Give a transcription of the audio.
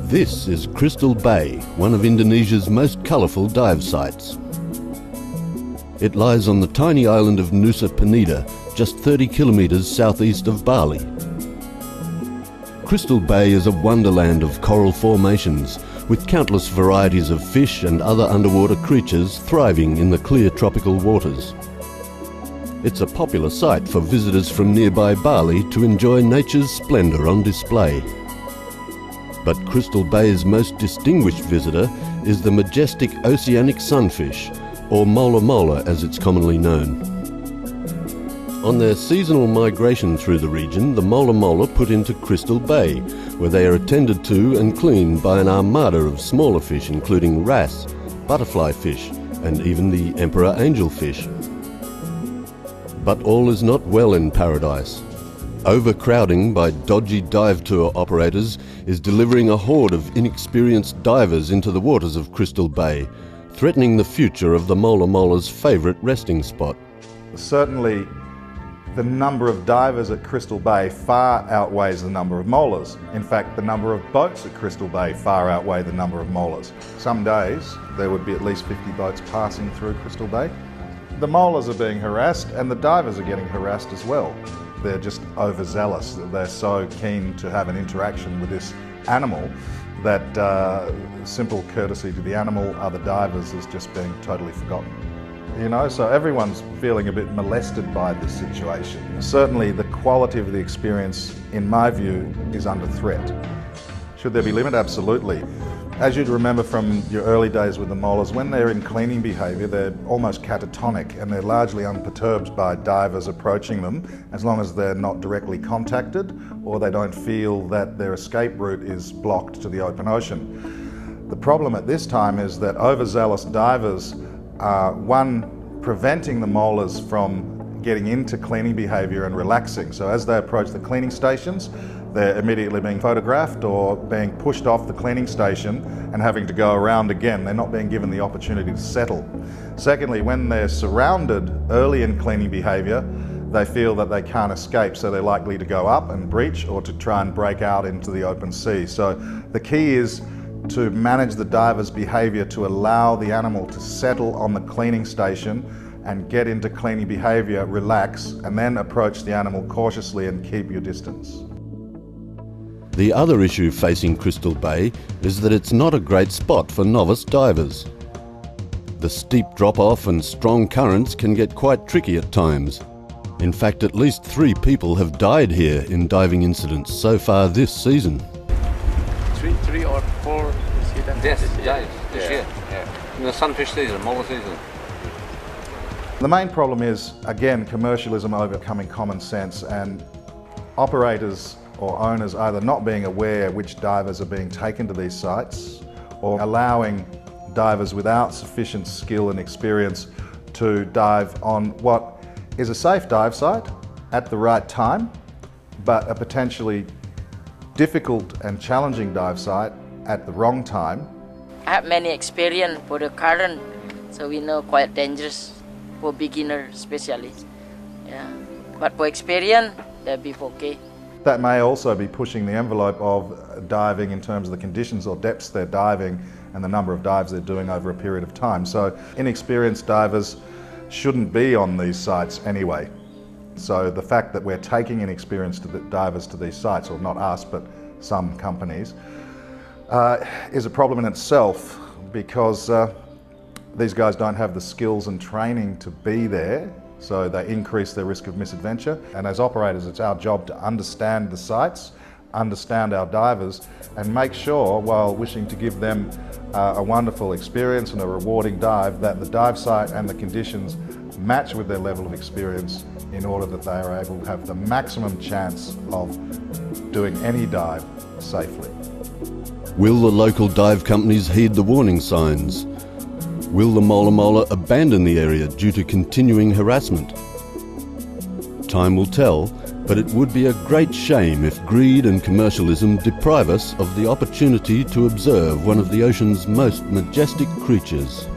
This is Crystal Bay, one of Indonesia's most colourful dive sites. It lies on the tiny island of Nusa Penida, just 30 kilometres southeast of Bali. Crystal Bay is a wonderland of coral formations, with countless varieties of fish and other underwater creatures thriving in the clear tropical waters. It's a popular site for visitors from nearby Bali to enjoy nature's splendour on display. But Crystal Bay's most distinguished visitor is the majestic oceanic sunfish, or mola mola as it's commonly known. On their seasonal migration through the region, the mola mola put into Crystal Bay, where they are attended to and cleaned by an armada of smaller fish including wrasse, butterfly fish and even the emperor angelfish. But all is not well in paradise. Overcrowding by dodgy dive tour operators is delivering a horde of inexperienced divers into the waters of Crystal Bay, threatening the future of the mola mola's favourite resting spot. Certainly, the number of divers at Crystal Bay far outweighs the number of molars. In fact, the number of boats at Crystal Bay far outweigh the number of molars. Some days, there would be at least 50 boats passing through Crystal Bay. The molars are being harassed and the divers are getting harassed as well. They're just overzealous. They're so keen to have an interaction with this animal that simple courtesy to the animal, other divers, is just being totally forgotten. You know, so everyone's feeling a bit molested by this situation. Certainly the quality of the experience, in my view, is under threat. Should there be limit? Absolutely. As you'd remember from your early days with the molars, when they're in cleaning behaviour, they're almost catatonic and they're largely unperturbed by divers approaching them, as long as they're not directly contacted or they don't feel that their escape route is blocked to the open ocean. The problem at this time is that overzealous divers are, one, preventing the molars from getting into cleaning behaviour and relaxing. So as they approach the cleaning stations, they're immediately being photographed or being pushed off the cleaning station and having to go around again. They're not being given the opportunity to settle. Secondly, when they're surrounded early in cleaning behaviour, they feel that they can't escape, so they're likely to go up and breach or to try and break out into the open sea. So the key is to manage the diver's behaviour to allow the animal to settle on the cleaning station and get into cleaning behaviour, relax, and then approach the animal cautiously and keep your distance. The other issue facing Crystal Bay is that it's not a great spot for novice divers. The steep drop-off and strong currents can get quite tricky at times. In fact, at least 3 people have died here in diving incidents so far this season. Three or 4 Yes, this year. Yeah. In the sunfish season, molar season. The main problem is, again, commercialism overcoming common sense, and operators or owners either not being aware which divers are being taken to these sites or allowing divers without sufficient skill and experience to dive on what is a safe dive site at the right time, but a potentially difficult and challenging dive site at the wrong time. I have many experience for the current, so we know quite dangerous for beginner especially. Yeah, but for experience, they'll be okay. That may also be pushing the envelope of diving in terms of the conditions or depths they're diving and the number of dives they're doing over a period of time. So inexperienced divers shouldn't be on these sites anyway. So the fact that we're taking inexperienced divers to these sites, or not us, but some companies, is a problem in itself, because these guys don't have the skills and training to be there, so they increase their risk of misadventure. And as operators, it's our job to understand the sites, understand our divers, and make sure, while wishing to give them a wonderful experience and a rewarding dive, that the dive site and the conditions match with their level of experience in order that they are able to have the maximum chance of doing any dive safely. Will the local dive companies heed the warning signs? Will the mola mola abandon the area due to continuing harassment? Time will tell, but it would be a great shame if greed and commercialism deprive us of the opportunity to observe one of the ocean's most majestic creatures.